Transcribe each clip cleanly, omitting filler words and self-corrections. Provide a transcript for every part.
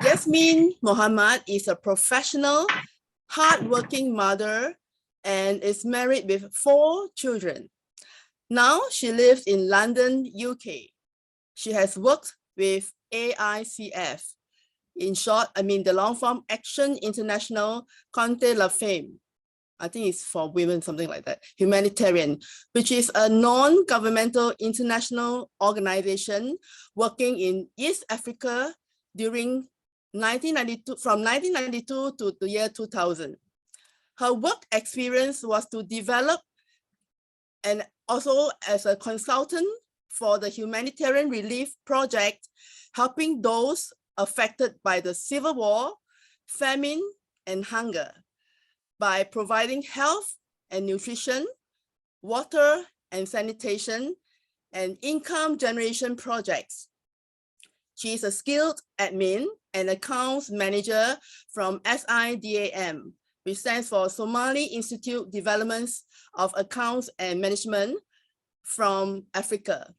Yasmin Mohammed is a professional, hardworking mother and is married with 4 children. Now she lives in London, UK. She has worked with AICF. In short, I mean the long form Action International Conte la Femme. I think it's for women, something like that, humanitarian, which is a non-governmental international organization working in East Africa during 1992, from 1992 to the year 2000. Her work experience was to develop and also as a consultant for the humanitarian relief project, helping those affected by the civil war, famine, and hunger by providing health and nutrition, water and sanitation, and income generation projects. She is a skilled admin and accounts manager from SIDAM, which stands for Somali Institute Developments of Accounts and Management from Africa.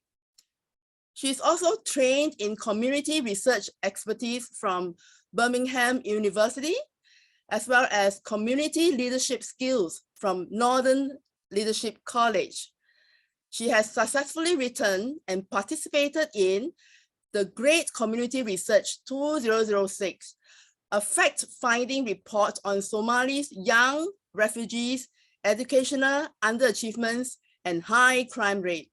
She is also trained in community research expertise from Birmingham University, as well as community leadership skills from Northern Leadership College. She has successfully written and participated in the Great Community Research 2006, a fact-finding report on Somali's young refugees, educational underachievements, and high crime rate,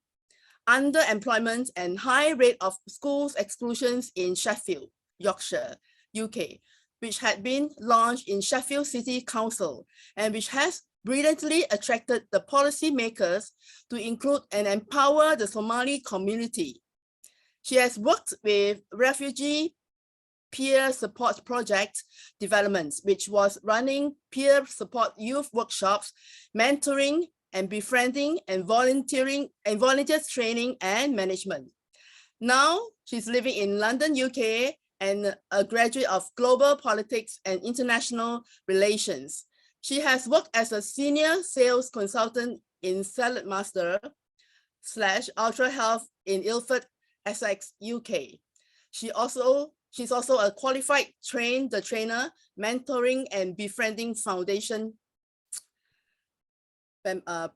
underemployment, and high rate of schools exclusions in Sheffield, Yorkshire, UK, which had been launched in Sheffield City Council and which has brilliantly attracted the policymakers to include and empower the Somali community. She has worked with refugee peer support project developments, which was running peer support youth workshops, mentoring and befriending and volunteering and volunteers training and management. Now she's living in London, UK, and a graduate of global politics and international relations. She has worked as a senior sales consultant in Salad Master / Ultra Health in Ilford, Essex, UK. She's also a qualified trainer, mentoring and befriending foundation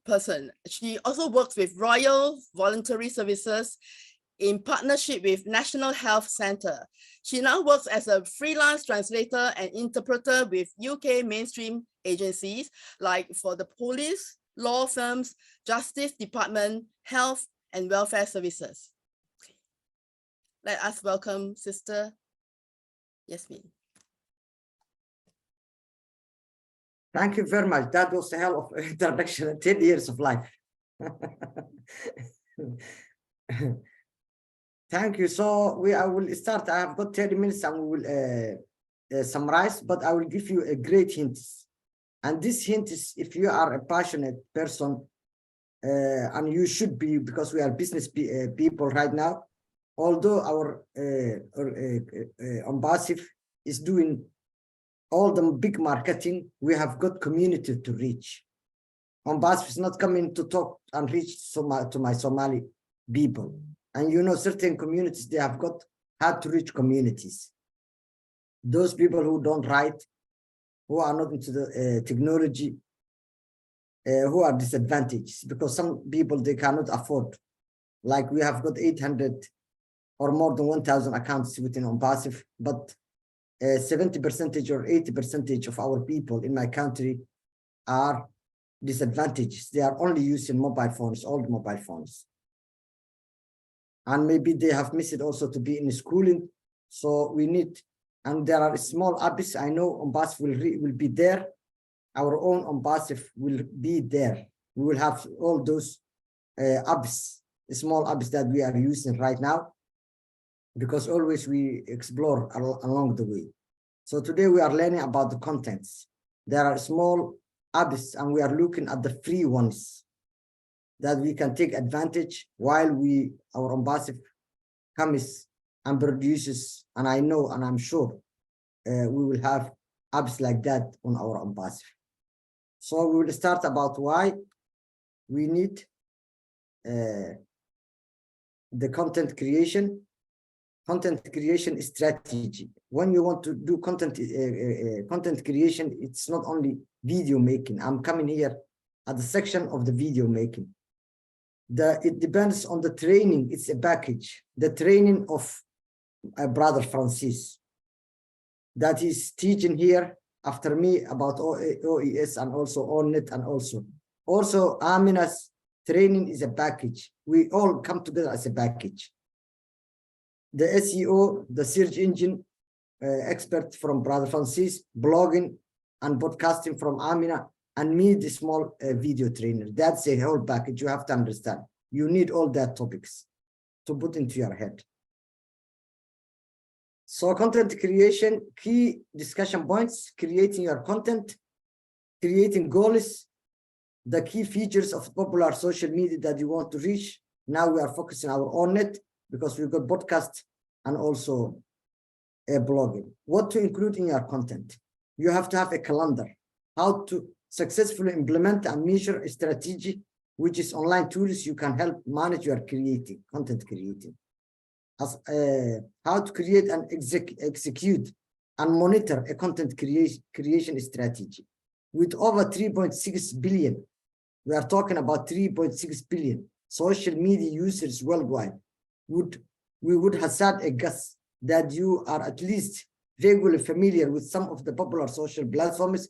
person. She also works with Royal Voluntary Services in partnership with National Health Centre. She now works as a freelance translator and interpreter with UK mainstream agencies like for the police, law firms, justice department, health and welfare services. Okay. Let us welcome Sister Yasmin. Thank you very much. That was a hell of an introduction, 10 years of life. Thank you. So I will start. I have got 30 minutes and we will summarize, but I will give you a great hint. And this hint is if you are a passionate person, and you should be, because we are business people right now, although our ambassador is doing all the big marketing, we have got community to reach. Ambassador is not coming to talk and reach to my Somali people. And you know, certain communities, they have got hard to reach communities. Those people who don't write, who are not into the technology, who are disadvantaged, because some people, they cannot afford. Like we have got 800 or more than 1,000 accounts within OnPassive, but 70% or 80% of our people in my country are disadvantaged. They are only using mobile phones, old mobile phones. And maybe they have missed it also to be in schooling. So we need, and there are small apps. I know OnPassive will be there. Our own OnPassive will be there. We will have all those apps, small apps that we are using right now, because always we explore along the way. So today we are learning about the contents. There are small apps and we are looking at the free ones that we can take advantage while our OnPassive comes and produces, and I know and I'm sure we will have apps like that on our OnPassive. So we will start about why we need the content creation strategy. When you want to do content creation, it's not only video making. I'm coming here at the section of the video making. It depends on the training. It's a package. The training of brother Francis that is teaching here after me about OES and also ONET, and also Amina's training is a package. We all come together as a package. The SEO, the search engine expert from brother Francis, blogging and podcasting from Amina, and me, the small video trainer. That's a whole package. You have to understand. You need all that topics to put into your head. So content creation, key discussion points, creating your content, creating goals, the key features of popular social media that you want to reach. Now we are focusing our own net because we've got podcast and also a blogging. What to include in your content? You have to have a calendar. How to successfully implement and measure a strategy, which is online tools you can help manage your content creating. How to create and execute and monitor a content creation strategy. With over 3.6 billion, we are talking about 3.6 billion social media users worldwide, we would hazard a guess that you are at least regularly familiar with some of the popular social platforms.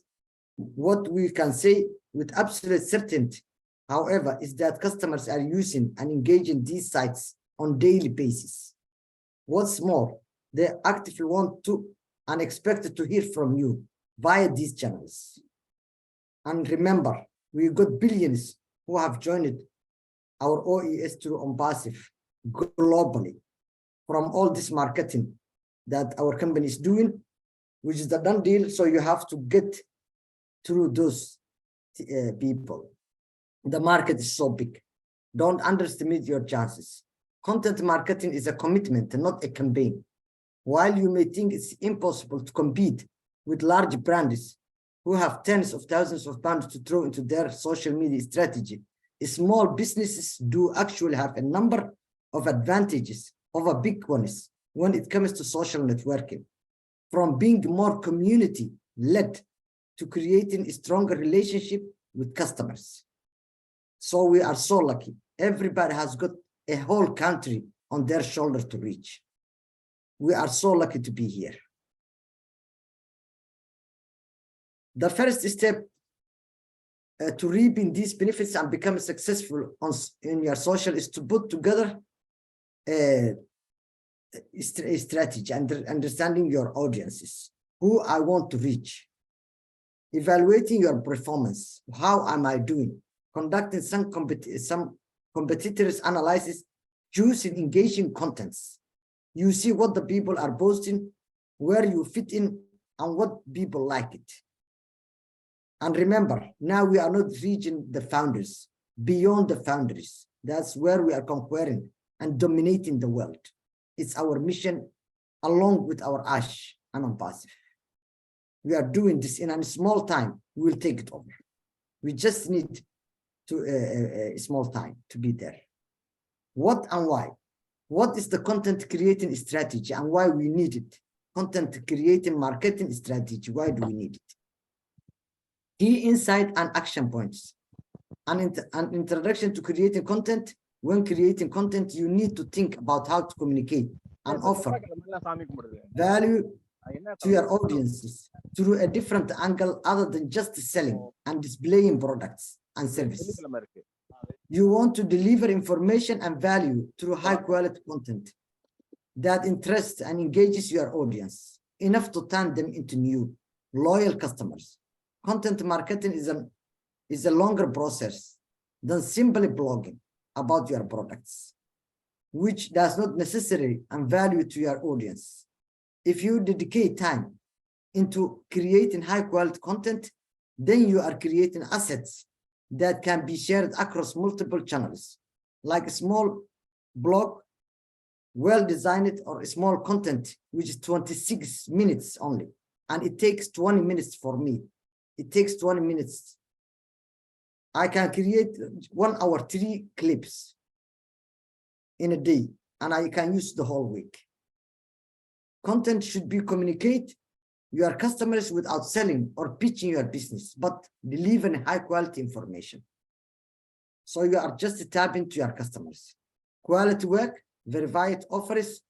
What we can say with absolute certainty, however, is that customers are using and engaging these sites on daily basis. What's more, they actively want to and expect to hear from you via these channels. And remember, we've got billions who have joined our OES through OnPassive globally from all this marketing that our company is doing, which is the done deal. So you have to get through those people. The market is so big. Don't underestimate your chances. Content marketing is a commitment, not a campaign. While you may think it's impossible to compete with large brands who have tens of thousands of pounds to throw into their social media strategy, small businesses do actually have a number of advantages over big ones when it comes to social networking, from being more community-led to creating a stronger relationship with customers. So we are so lucky. Everybody has got a whole country on their shoulder to reach. We are so lucky to be here. The first step to reaping these benefits and become successful in your social is to put together a strategy and understanding your audiences, who I want to reach, evaluating your performance, how am I doing, conducting some competitors analysis, choosing engaging contents. You see what the people are posting, where you fit in, and what people like it. And remember, now we are not reaching the founders, beyond the founders. That's where we are conquering and dominating the world. It's our mission, along with our Ash and OnPassive. We are doing this in a small time. We will take it over. We just need to a small time to be there. What and why? What is the content creating strategy and why we need it? Content creating marketing strategy, why do we need it? Key insight and action points. An introduction to creating content. When creating content, you need to think about how to communicate and offer value to your audiences through a different angle other than just selling and displaying products and services. You want to deliver information and value through high quality content that interests and engages your audience, enough to turn them into new, loyal customers. Content marketing is a longer process than simply blogging about your products, which does not necessarily add value to your audience. If you dedicate time into creating high quality content, then you are creating assets that can be shared across multiple channels, like a small blog, well-designed, or a small content, which is 26 minutes only. And it takes 20 minutes for me. It takes 20 minutes. I can create 1 hour, 3 clips. in a day, and I can use the whole week. Content should be communicate your customers without selling or pitching your business, but delivering high quality information. So you are just tapping to your customers. Quality work, verified offers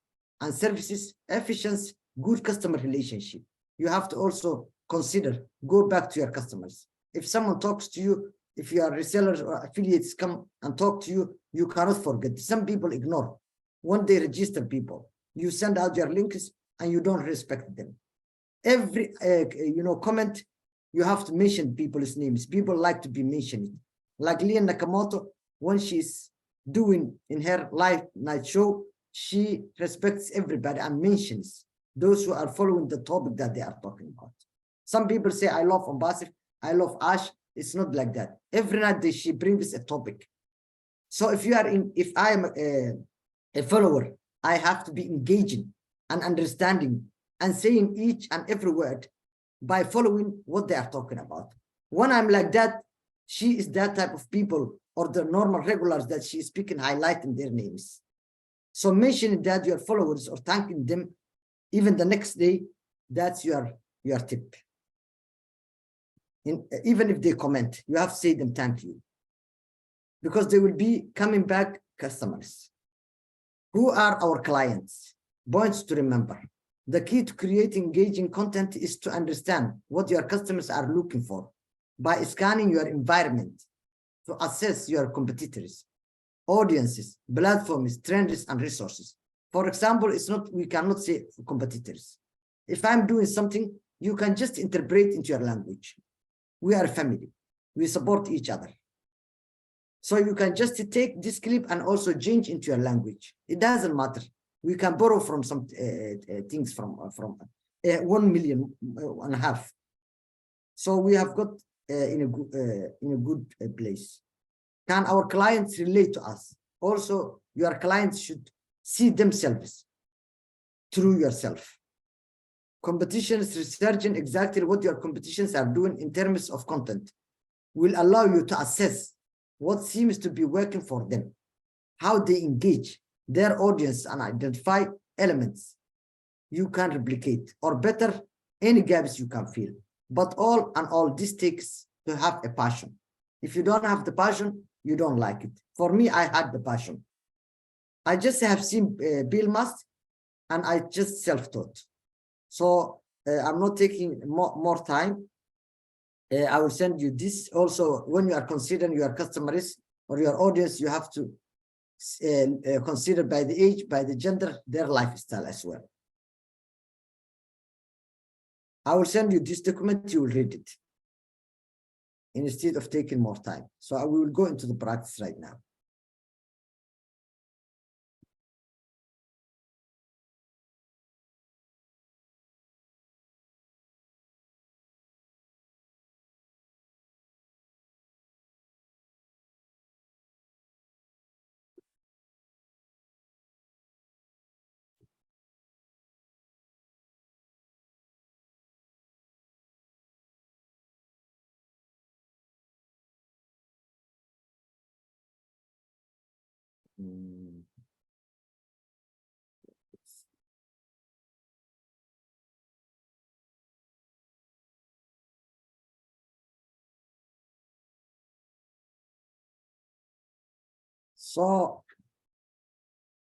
and services, efficiency, good customer relationship. You have to also consider, go back to your customers. If someone talks to you, if your resellers or affiliates come and talk to you, you cannot forget. Some people ignore. When they register people, you send out your links and you don't respect them. Every comment, you have to mention people's names. People like to be mentioned. Like Leah Nakamoto, when she's doing in her live night show, she respects everybody and mentions those who are following the topic that they are talking about. Some people say, I love Ambassador, I love Ash. It's not like that. Every night she brings a topic. So if I am a follower, I have to be engaging and understanding and saying each and every word by following what they are talking about. When I'm like that, she is that type of people, or the normal regulars that she is speaking, highlighting their names. So mentioning that your followers or thanking them even the next day, that's your tip. Even if they comment, you have to say them thank you, because they will be coming back customers. Who are our clients? Points to remember. The key to creating engaging content is to understand what your customers are looking for by scanning your environment to assess your competitors, audiences, platforms, trends, and resources. For example, we cannot say competitors. If I'm doing something, you can just interpret into your language. We are a family. We support each other. So you can just take this clip and also change into your language. It doesn't matter. We can borrow from some things from 1.5 million. So we have got in a good place. Can our clients relate to us? Also, your clients should see themselves through yourself. Competitions, researching exactly what your competitions are doing in terms of content will allow you to assess what seems to be working for them, how they engage their audience, and identify elements you can replicate, or better, any gaps you can fill. But all in all, this takes to have a passion. If you don't have the passion, you don't like it. For me, I had the passion. I just have seen Bill Must, and I just self-taught. So I'm not taking more time. I will send you this. Also, when you are considering your customers or your audience, you have to consider by the age, by the gender, their lifestyle as well. I will send you this document, you will read it instead of taking more time. So we will go into the practice right now. So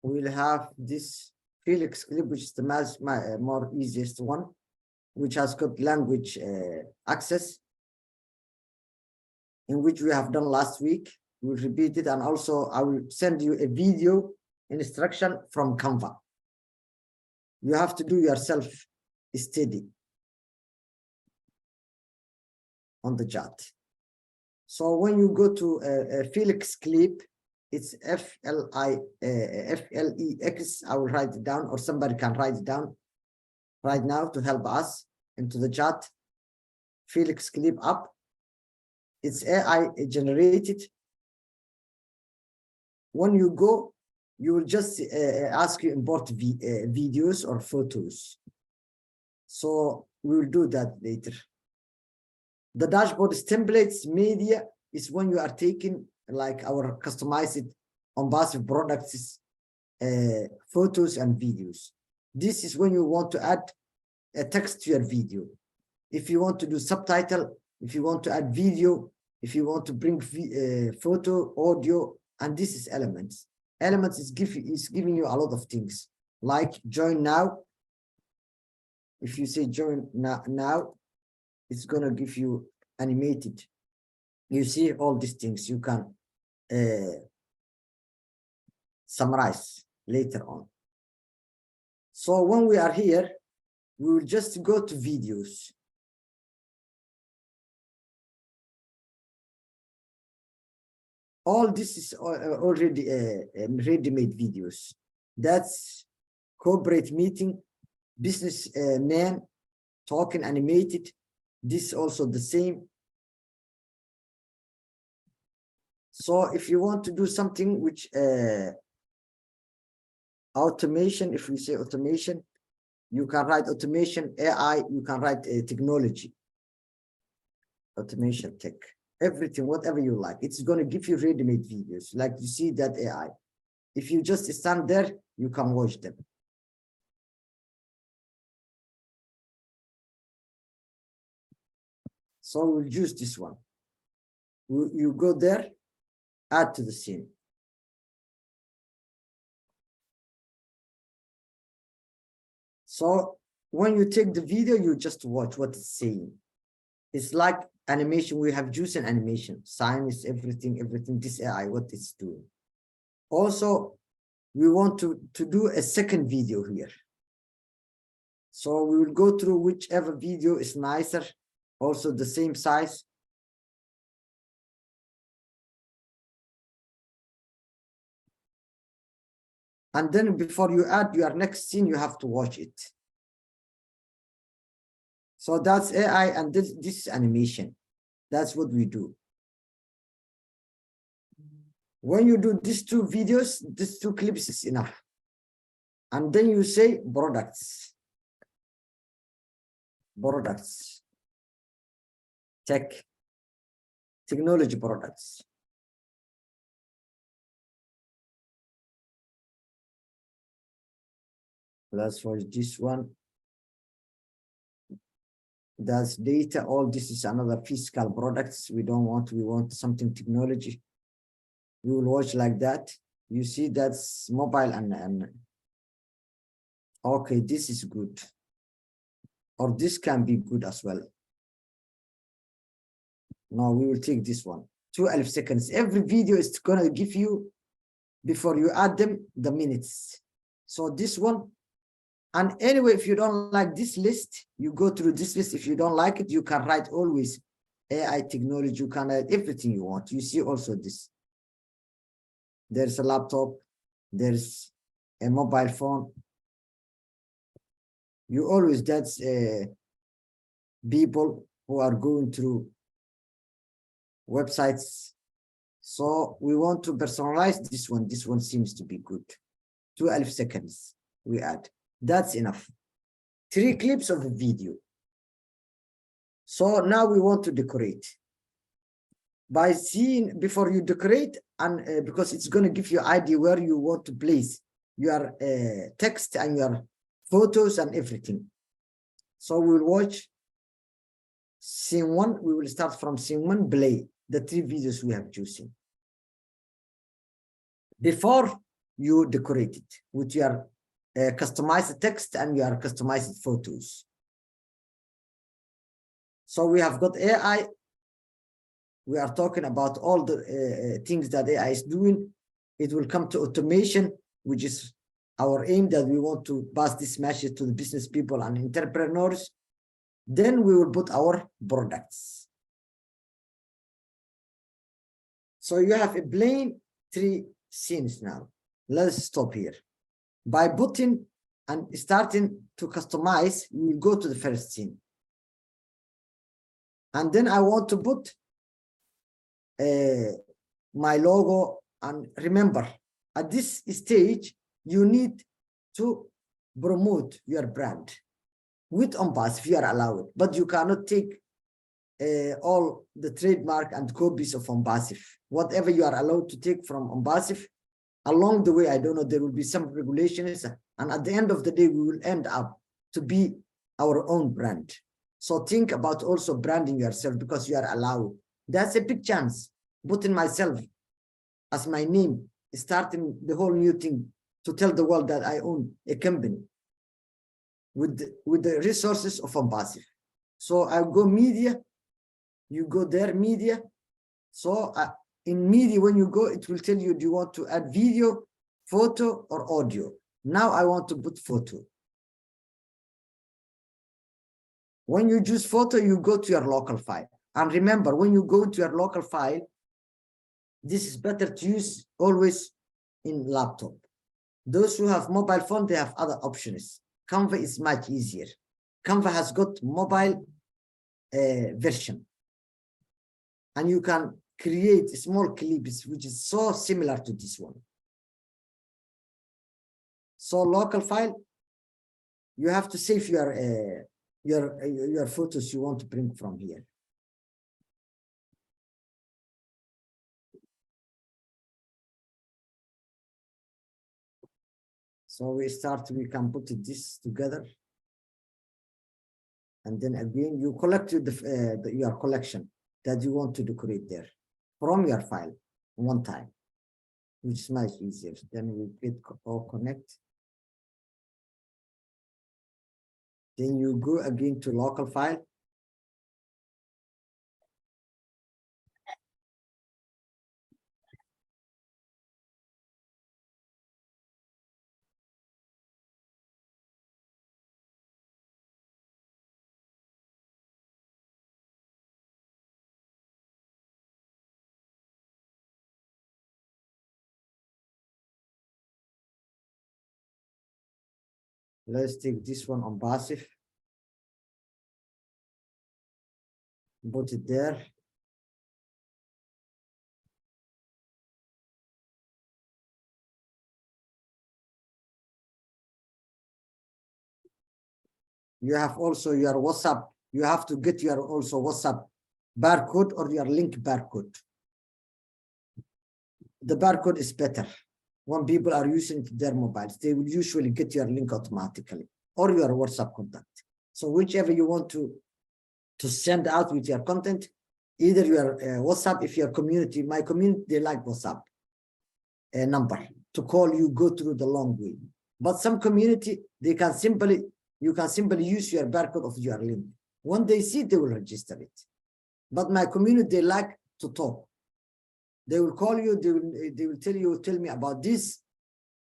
we'll have this Felix clip, which is the more easiest one, which has got language access, in which we have done last week. We'll repeat it, and also I will send you a video instruction from Canva. You have to do yourself study on the chat. So when you go to a Felix clip, it's F-L-E-X. I will write it down, or somebody can write it down right now to help us into the chat. Felix clip up. It's AI generated. When you go, you will just ask you import videos or photos. So we will do that later. The dashboard's templates media is when you are taking like our customized Ambassador products photos and videos. This is when you want to add a text to your video. If you want to do subtitle, if you want to add video, if you want to bring photo, audio, and this is elements. Elements is giving you a lot of things, like join now. If you say join now, it's gonna give you animated. You see all these things you can summarize later on. So when we are here, we will just go to videos. All this is already ready-made videos. That's corporate meeting, business man talking animated. This also the same. So if you want to do something which automation, if we say automation, you can write automation, AI, you can write technology, automation tech, everything, whatever you like. It's going to give you ready-made videos, like you see that AI. If you just stand there, you can watch them. So we'll use this one. You go there, add to the scene. So when you take the video, you just watch what it's saying. It's like animation. We have juice and animation, science, everything, this AI, what it's doing. Also, we want to do a second video here. So we will go through whichever video is nicer, also the same size. And then before you add your next scene, you have to watch it. So that's AI, and this is animation. That's what we do. When you do these two videos, these two clips is enough. And then you say products, technology products. Let's watch this one. That's data. All this is another physical products. We want something technology. We will watch like that. You see, that's mobile and okay, this is good. Or this can be good as well. No, we will take this one. 12 seconds. Every video is gonna give you, before you add them, the minutes. So this one. And anyway, if you don't like this list, you go through this list. If you don't like it, you can write always AI technology. You can write everything you want. You see also this. There's a laptop. There's a mobile phone. You always, that's people who are going through websites. So we want to personalize this one. This one seems to be good. 12 seconds we add. That's enough. 3 clips of a video. So now we want to decorate. By seeing, before you decorate, and because it's going to give you an idea where you want to place your text and your photos and everything. So we'll watch scene 1. We will start from scene 1, play the 3 videos we have chosen. Before you decorate it with your customized text and your customized photos. So we have got AI. We are talking about all the things that AI is doing. It will come to automation, which is our aim, that we want to pass this message to the business people and entrepreneurs. Then we will put our products. So you have a plain 3 scenes now. Let's stop here. By putting and starting to customize, we will go to the first scene. And then I want to put my logo. And remember, at this stage, you need to promote your brand with OnPass if you are allowed, but you cannot take all the trademark and copies of OnPassive. Whatever you are allowed to take from OnPassive, Along the way, I don't know, there will be some regulations, and at the end of the day, we will end up to be our own brand. So think about also branding yourself, because you are allowed. That's a big chance. Putting myself as my name, starting the whole new thing to tell the world that I own a company with the resources of Ambassador. So I go media, you go there, media. So in media, when you go, it will tell you, do you want to add video, photo, or audio? Now I want to put photo. When you choose photo, you go to your local file. And remember, when you go to your local file, this is better to use always in laptop. Those who have mobile phone, they have other options. Canva is much easier. Canva has got mobile version. And you can create small clips, which is so similar to this one. So local file, you have to save your photos you want to bring from here. So we can put this together. And then again, you collect your collection that you want to decorate there from your file one time, which is much easier. Then we click or connect. Then you go again to local file. Let's take this one on passive. Put it there. You have also your WhatsApp. You have to get your also WhatsApp barcode or your link barcode. The barcode is better. When people are using their mobiles, they will usually get your link automatically or your WhatsApp contact. So whichever you want to send out with your content, either your WhatsApp, if your community, my community, they like WhatsApp number to call you, go through the long way. But some community, you can simply use your barcode of your link. When they see, they will register it. But my community, they like to talk. They will call you, they will tell me about this.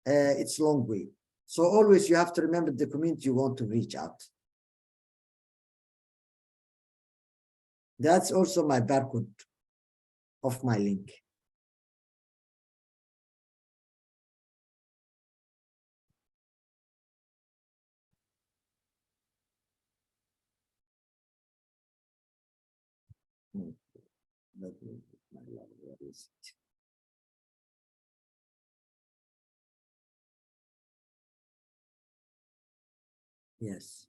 It's long way. So always you have to remember the community you want to reach out. That's also my barcode of my link. Let me put my log. Where is it? Yes.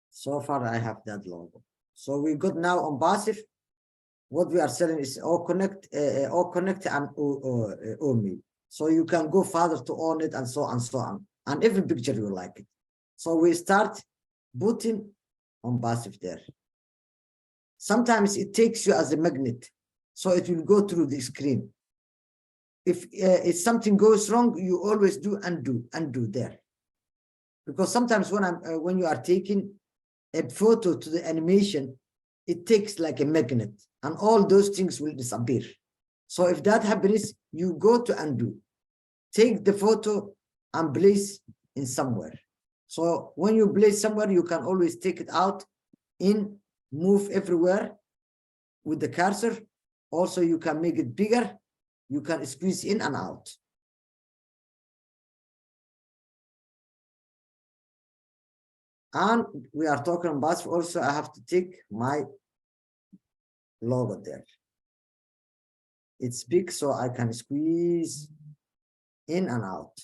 So far I have that logo. So we got now on passive. What we are selling is all connect and OMI. So you can go further to own it and so on and so on. And every picture you like it. So we start putting on passive there. Sometimes it takes you as a magnet. So it will go through the screen. If something goes wrong, you always do undo there. Because sometimes when you are taking a photo to the animation, it takes like a magnet and all those things will disappear. So if that happens, you go to undo, take the photo and place in somewhere. So when you place somewhere, you can always take it out in, move everywhere with the cursor. Also, you can make it bigger. You can squeeze in and out. And we are talking about also, I have to take my logo there. It's big, so I can squeeze in and out.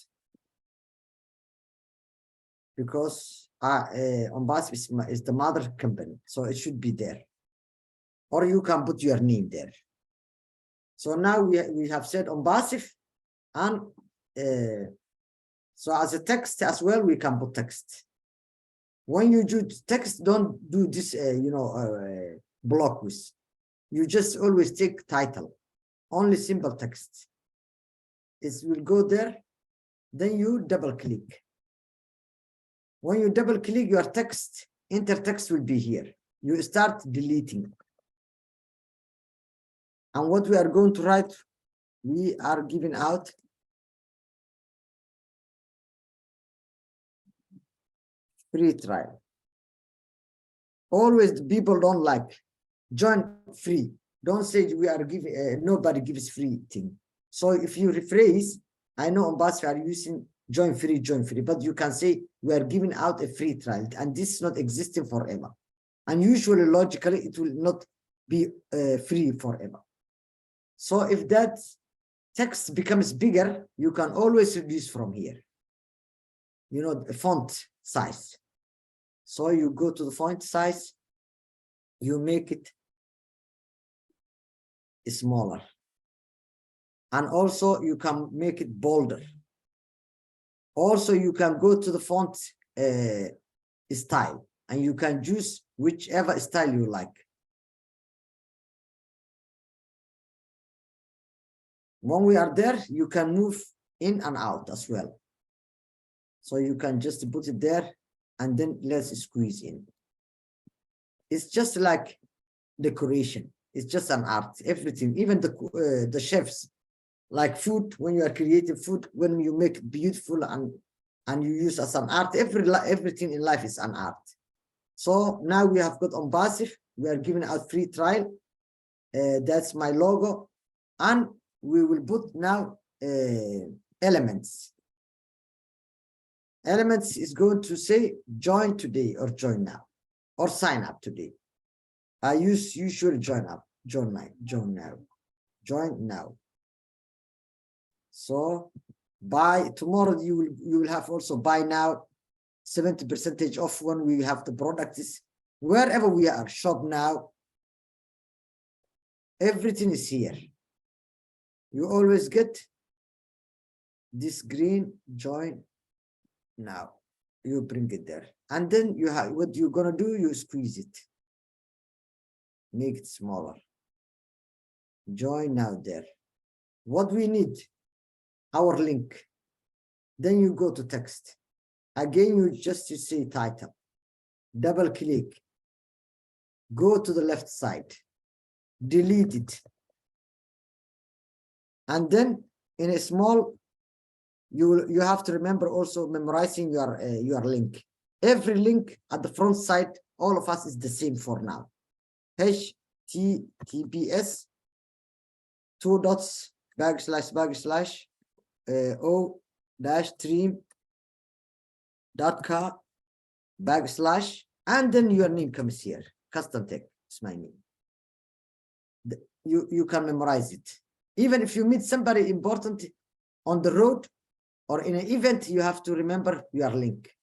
Because Onbas is the mother company, so it should be there. Or you can put your name there. So now we have said Onbasif, And so as a text as well, we can put text. When you do text, don't do this, block with. You just always take title, only simple text. It will go there, then you double click. When you double click your text, enter text will be here. You start deleting. And what we are going to write, we are giving out free trial. Always the people don't like join free. Don't say we are giving, nobody gives free thing. So if you rephrase, I know on BuzzFeed are using join free, but you can say we are giving out a free trial and this is not existing forever. And usually logically, it will not be free forever. So if that text becomes bigger, you can always reduce from here. You know, the font size. So you go to the font size, you make it smaller. And also you can make it bolder. Also, you can go to the font style and you can choose whichever style you like. When we are there, you can move in and out as well. So you can just put it there and then let's squeeze in. It's just like decoration. It's just an art, everything, even the chefs, like food, when you are creating food, when you make it beautiful and you use as an art, everything in life is an art. So now we have got on passive, we are giving out free trial. That's my logo. And we will put now elements. Elements is going to say join today or join now or sign up today. I use usually join up, join now. So by tomorrow you will have also buy now 70% off when we have the products wherever we are, shop now. Everything is here. You always get this green join now. You bring it there. And then you have what you're gonna do, you squeeze it. Make it smaller. Join now there. What we need, our link. Then you go to text. Again, you say title. Double click. Go to the left side. Delete it. And then in a small, you have to remember also memorizing your link. Every link at the front side, all of us is the same for now. HTTPS o-stream.com/ and then your name comes here. Kastan Tech is my name. You can memorize it. Even if you meet somebody important on the road or in an event, you have to remember your link.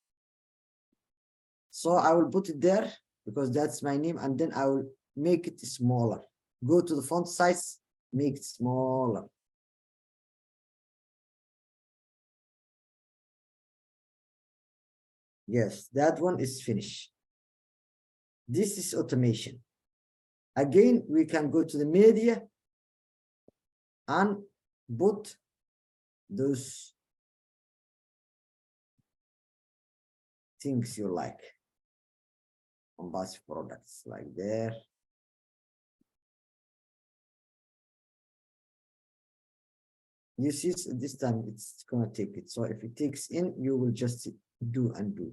So I will put it there because that's my name, and then I will make it smaller. Go to the font size, make it smaller. Yes, that one is finished. This is automation. Again, we can go to the media and put those things you like on bus products like there. You see, this time it's gonna take it. So if it takes in, you will just do undo.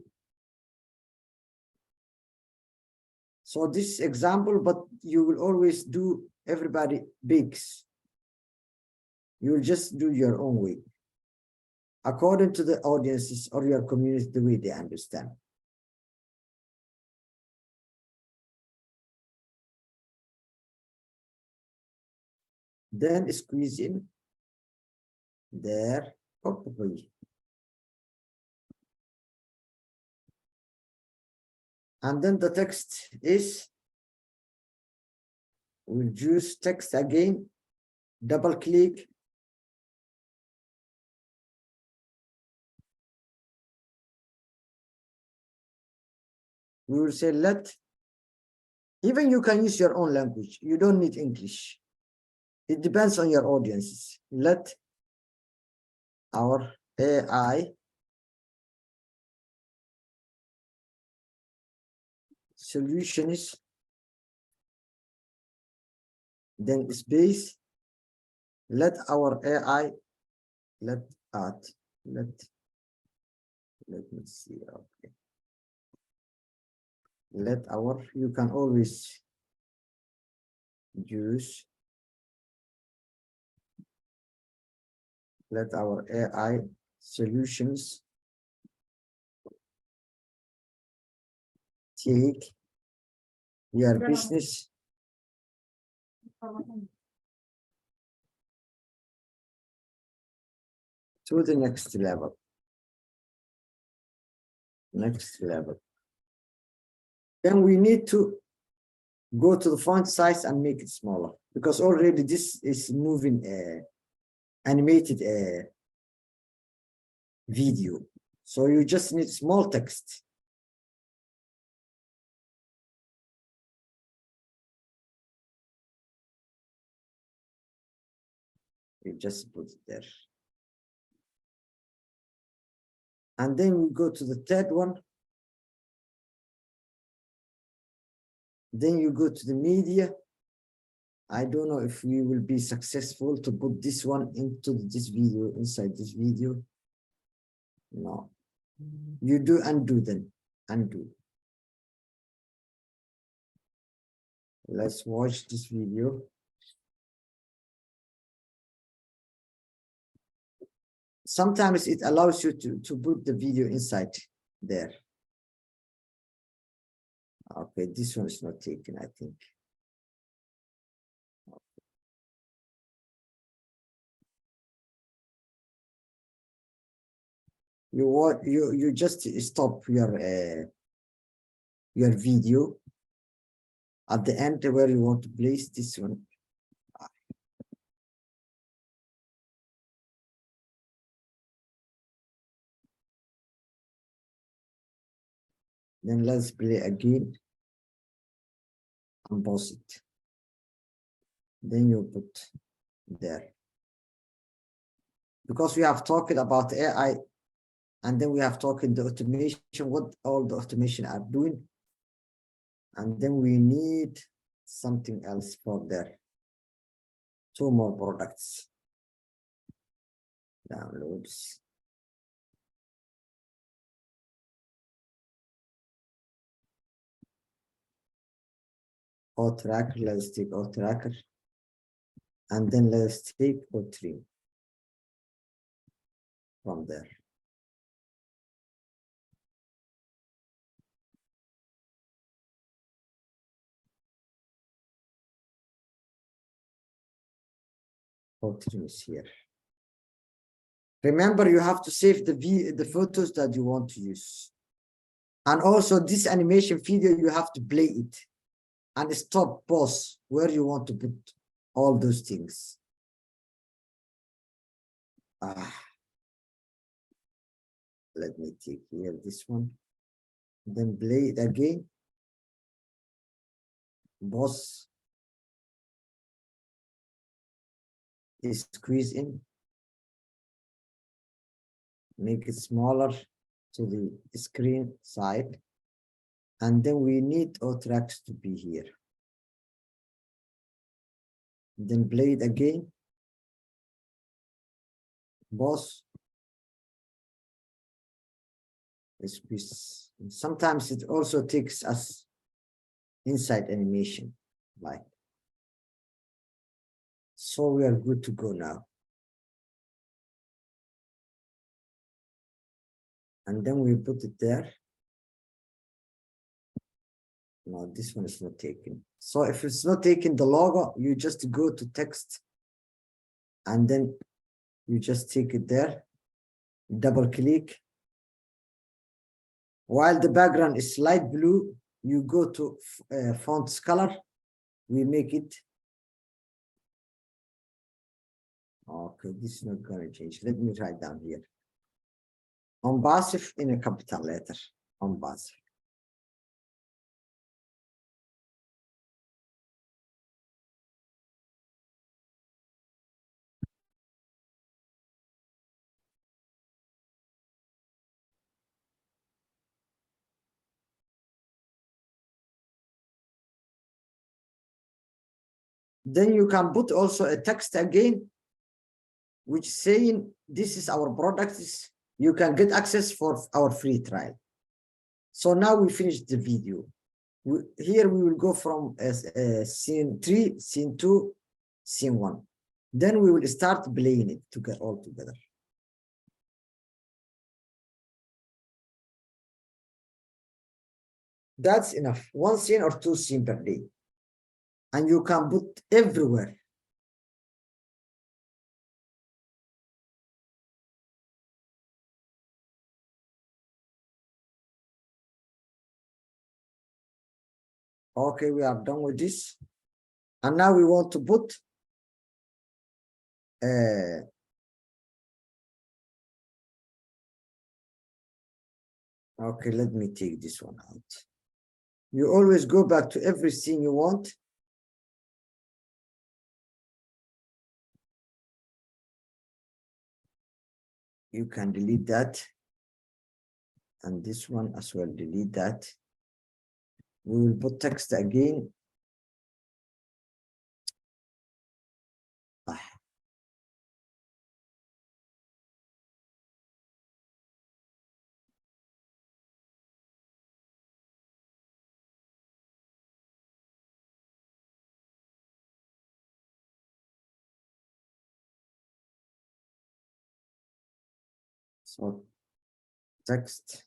So this example, but you will always do everybody bigs. You will just do your own way, according to the audiences or your community, the way they understand. Then squeeze in there. And then the text is, we'll choose text again, double click, We will say even you can use your own language. You don't need English. It depends on your audiences. Let our AI solutions, then space, let our AI, let me see, okay. You can always use, let our AI solutions take your business to the next level. Then we need to go to the font size and make it smaller, because already this is moving animated video. So you just need small text. You just put it there. And then we go to the third one. Then you go to the media. I don't know if we will be successful to put this one into this video, inside this video. No. You do undo then. Undo. Let's watch this video. Sometimes it allows you to put the video inside there. Okay, this one is not taken, I think. You just stop your video at the end where you want to place this one. Then let's play again and pause it. Then you put there. Because we have talked about AI, and then we have talked the automation, what all the automation are doing. And then we need something else for there. 2 more products. Downloads. O-tracker, let's take O-tracker. And then let's take O3 from there. O3 is here. Remember, you have to save the photos that you want to use. And also this animation video, you have to play it and stop, pause where you want to put all those things. Let me take here this one, then play it again. Boss is squeeze in, make it smaller to the screen side, and then we need all tracks to be here. Then play it again. Boss squeeze. Sometimes it also takes us inside animation, like. So we are good to go now. And then we put it there. No, this one is not taken. So if it's not taken, the logo, you just go to text and then you just take it there, double click. While the background is light blue, you go to font color. We make it. Okay, this is not going to change. Let me write down here. On passive in a capital letter. On passive. Then you can put also a text again, which saying this is our product. You can get access for our free trial. So now we finished the video. Here we will go from scene 3, scene 2, scene 1. Then we will start playing it to get all together. That's enough. 1 scene or 2 scenes per day. And you can put everywhere. Okay, we are done with this. And now we want to put okay, let me take this one out. You always go back to everything you want. You can delete that. And this one as well, delete that. We will put text again. So text.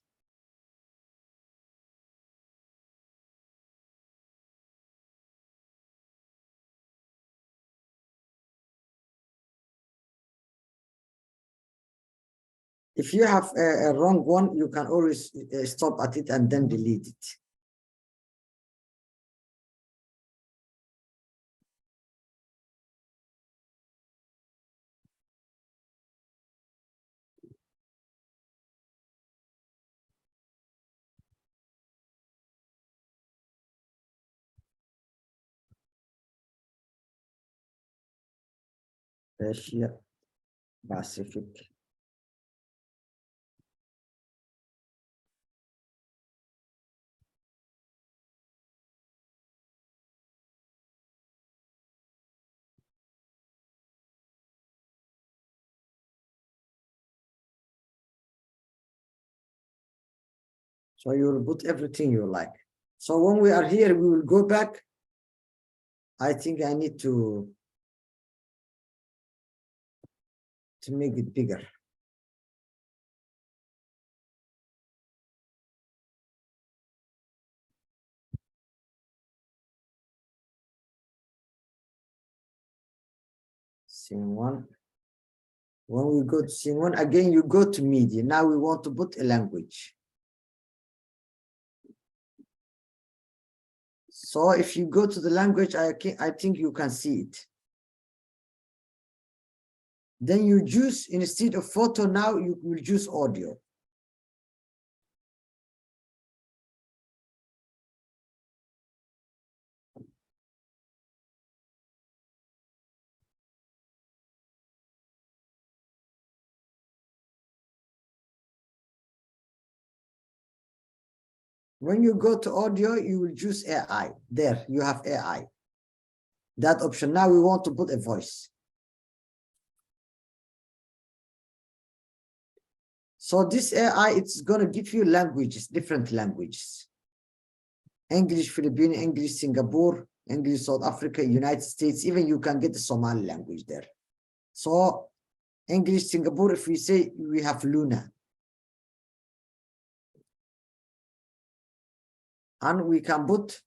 If you have a wrong one, you can always stop at it and then delete it. Asia Pacific. So you will put everything you like. So when we are here, we will go back. I think I need to make it bigger. Scene 1. When we go to scene 1, again, you go to media. Now we want to put a language. So if you go to the language, I think you can see it. Then you choose, instead of photo, now you will choose audio. When you go to audio, you will choose AI. There, you have AI. That option. Now we want to put a voice. So this AI, it's going to give you languages, different languages. English, Filipino, English, Singapore, English, South Africa, United States. Even you can get the Somali language there. So English, Singapore, if we say we have Luna. And we can put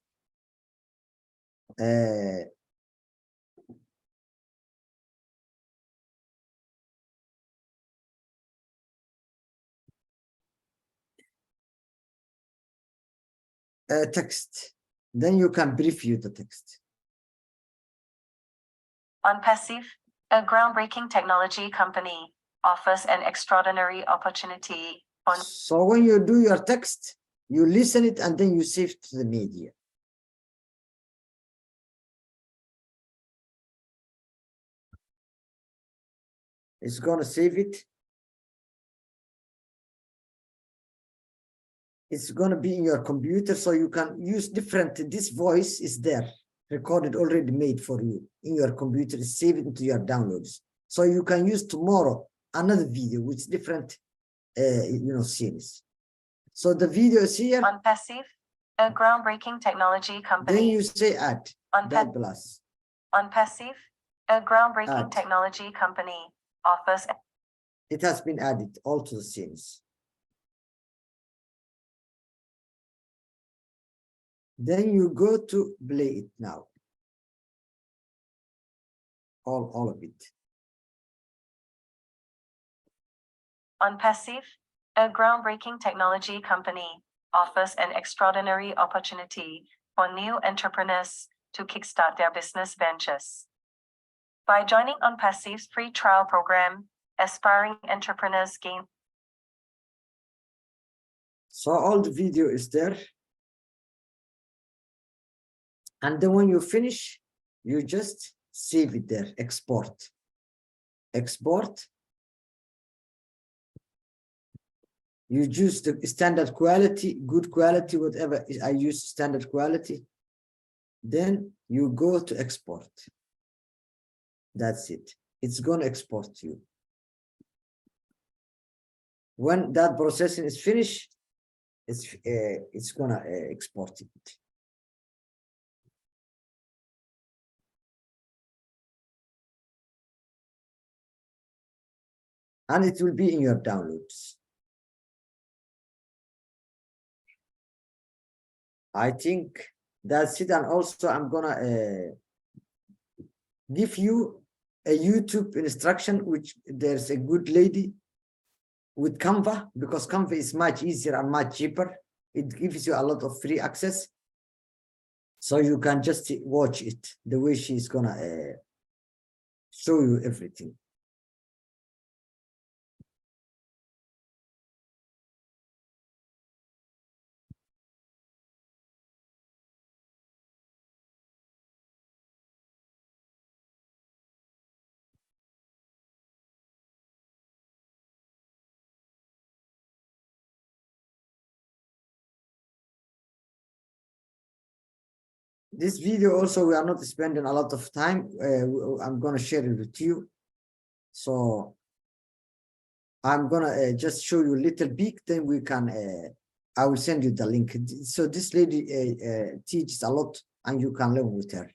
text. Then you can preview the text. On Passive, a groundbreaking technology company, offers an extraordinary opportunity. So when you do your text, you listen it and then you save to the media. It's going to save it. It's going to be in your computer, so you can use different. This voice is there. recorded already made for you in your computer, save it into your downloads. So you can use tomorrow another video with different, series. So the video is here. On Passive, a groundbreaking technology Then company. you say add, On that plus. On Passive, a groundbreaking Add. technology company offers. It has been added all to the scenes. Then you go to play it now. All of it. On Passive, a groundbreaking technology company offers an extraordinary opportunity for new entrepreneurs to kickstart their business ventures. By joining On Passive's free trial program, aspiring entrepreneurs gain. So all the video is there. And then when you finish, you just save it there, export. Export. You choose the standard quality, good quality, whatever. I use standard quality. Then you go to export. That's it. It's going to export to you. When that processing is finished, it's going to export it. And it will be in your downloads. I think that's it. And also I'm gonna give you a YouTube instruction, which there's a good lady with Canva, because Canva is much easier and much cheaper. It gives you a lot of free access. So you can just watch it the way she's gonna show you everything. This video also, we are not spending a lot of time. I'm going to share it with you. So I'm going to just show you a little bit, then we can, I will send you the link. So this lady teaches a lot and you can learn with her.